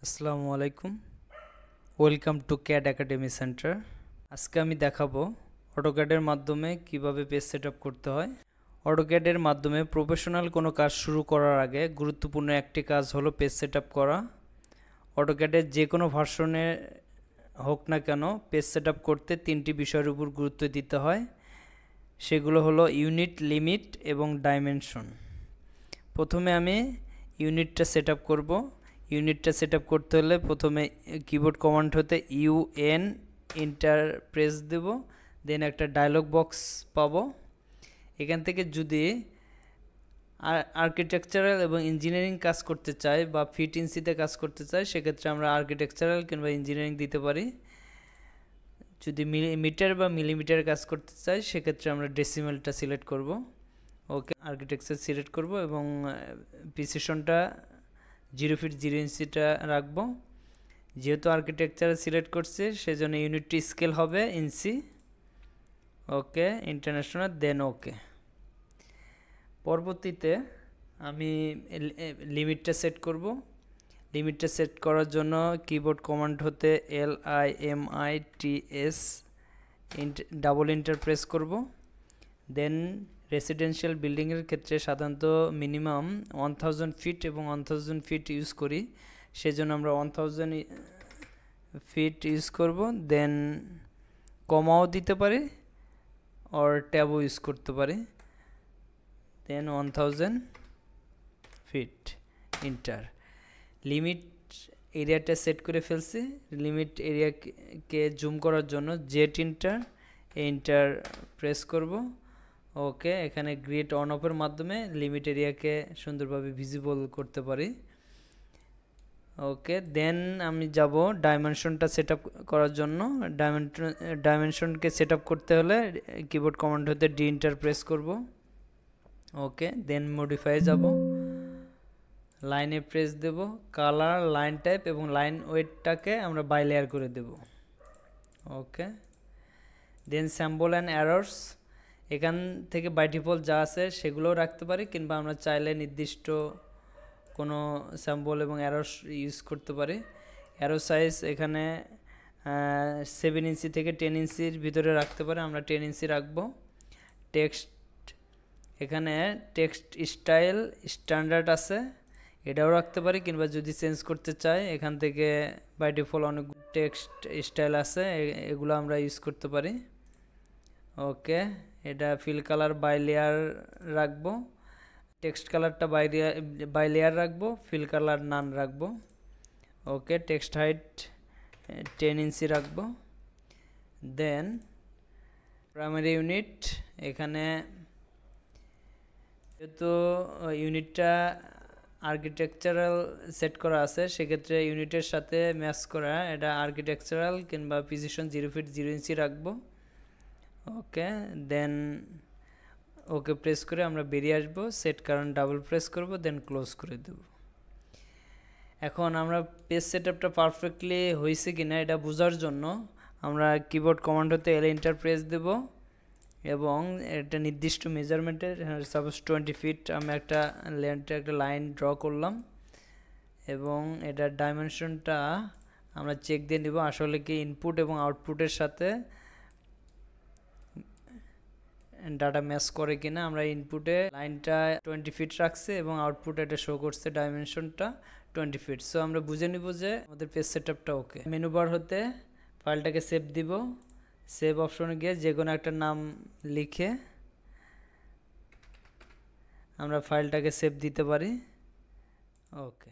আসসালামু আলাইকুম, welcome to CAD academy centre. আজকে আমি দেখাবো অটোক্যাডের মাধ্যমে কিভাবে পেজ সেটআপ করতে হয়। অটোক্যাডের মাধ্যমে প্রফেশনাল কোনো কাজ শুরু করার আগে গুরুত্বপূর্ণ একটি কাজ হলো পেজ সেটআপ করা। অটোক্যাডের যে কোনো ভার্সনে হোক না কেন পেজ সেটআপ করতে তিনটি বিষয়ের উপর গুরুত্ব দিতে হয়। সেগুলো হলো ইউনিট, লিমিট এবং ডাইমেনশন। প্রথমে আমি ইউনিটটা সেটআপ করব। ইউনিটটা সেটআপ করতে হলে প্রথমে কিবোর্ড কমান্ড হতে UN এন্টার প্রেস দেব, দেন একটা ডায়লগ বক্স পাবো। এখান থেকে যদি আর্কিটেকচারাল এবং ইঞ্জিনিয়ারিং কাজ করতে চাই বা ফিট ইঞ্চিতে কাজ করতে চাই, সেক্ষেত্রে আমরা আর্কিটেকচারাল কিংবা ইঞ্জিনিয়ারিং দিতে পারি। যদি মিটার বা মিলিমিটার কাজ করতে চাই, সেক্ষেত্রে আমরা ডেসিমেলটা সিলেক্ট করব। ওকে, আর্কিটেকচার সিলেক্ট করব এবং প্রিসিশনটা 0 ফিট 0 ইঞ্চিটা রাখবো। যেহেতু আর্কিটেকচার সিলেক্ট করছে সেজন্য ইউনিটটি স্কেল হবে ইঞ্চি। ওকে, ইন্টারন্যাশনাল, দেন ওকে। পরবর্তীতে আমি লিমিটটা সেট করব। লিমিটটা সেট করার জন্য কিবোর্ড কমান্ড হতে LIMITS ডাবল এন্টার প্রেস করব। দেন রেসিডেন্সিয়াল বিল্ডিংয়ের ক্ষেত্রে সাধারণত মিনিমাম 1000 ফিট এবং 1000 ফিট ইউজ করি, সেজন্য আমরা 1000 ফিট ইউজ করব। দেন কমাও দিতে পারি আর ট্যাবও ইউজ করতে পারি। দেন 1000 ফিট, ইন্টার। লিমিট এরিয়াটা সেট করে ফেলছি। লিমিট এরিয়াকে জুম করার জন্য জেট এন্টার প্রেস করব। ওকে, এখানে গ্রিড অন অফের মাধ্যমে লিমিট এরিয়াকে সুন্দরভাবে ভিজিবল করতে পারি। ওকে, দেন আমি যাব ডাইমেনশনটা সেট আপ করার জন্য। ডাইমেনশনকে সেট আপ করতে হলে কিবোর্ড কমান্ড হতে ডি এন্টার প্রেস করব। ওকে, দেন মডিফাই যাব, লাইনে প্রেস দেব, কালার, লাইন টাইপ এবং লাইন ওয়েটটাকে আমরা বাই লেয়ার করে দেব। ওকে, দেন স্যাম্বল অ্যান্ড অ্যারোস, এখান থেকে বাই ডিফল্ট যা আছে সেগুলোও রাখতে পারি, কিংবা আমরা চাইলে নির্দিষ্ট কোনো স্যাম্বল এবং অ্যারোস ইউজ করতে পারি। অ্যারো সাইজ এখানে 7 ইঞ্চি থেকে 10 ইঞ্চির ভিতরে রাখতে পারি, আমরা 10 ইঞ্চি রাখবো। টেক্সট, এখানে টেক্সট স্টাইল স্ট্যান্ডার্ড আছে, এটাও রাখতে পারি, কিংবা যদি চেঞ্জ করতে চাই এখান থেকে বাই ডিফল্ট অনেক টেক্সট স্টাইল আছে, এগুলো আমরা ইউজ করতে পারি। ওকে, এটা ফিল কালার বাই লেয়ার রাখবো, টেক্সট কালারটা বাই লেয়ার রাখবো, ফিল কালার নান রাখবো। ওকে, টেক্সট হাইট 10 ইঞ্চি রাখবো। দেন প্রাইমারি ইউনিট, এখানে যেহেতু ইউনিটটা আর্কিটেকচারাল সেট করা আছে, সেক্ষেত্রে ইউনিটের সাথে ম্যাচ করা এটা আর্কিটেকচারাল কিংবা প্রিসিশন 0 ফিট 0 ইঞ্চি রাখবো। ওকে, দেন ওকে প্রেস করে আমরা বেরিয়ে আসবো। সেট কারেন্ট ডাবল প্রেস করব, দেন ক্লোজ করে দেব। এখন আমরা পেজ সেটআপটা পারফেক্টলি হয়েছে কিনা এটা বোঝার জন্য আমরা কিবোর্ড কমান্ড হতে এল এন্টার প্রেস দেব এবং একটা নির্দিষ্ট মেজারমেন্টের, সাপোজ 20 ফিট আমি একটা লাইন ড্র করলাম এবং এটার ডাইমেনশনটা আমরা চেক দিয়ে নিব আসলে কি ইনপুট এবং আউটপুটের সাথে ডাটা ম্যাচ করে কিনা। আমরা ইনপুটে লাইনটা 20 ফিট রাখছি এবং আউটপুটে এটা শো করছে ডাইমেনশনটা 20 ফিট। সো আমরা বুঝে নিব যে আমাদের পেজ সেটআপটা ওকে। মেনু বার হতে ফাইলটাকে সেভ দিব, সেভ অপশনে গিয়ে যে কোনো একটা নাম লিখে আমরা ফাইলটাকে সেভ দিতে পারি। ওকে।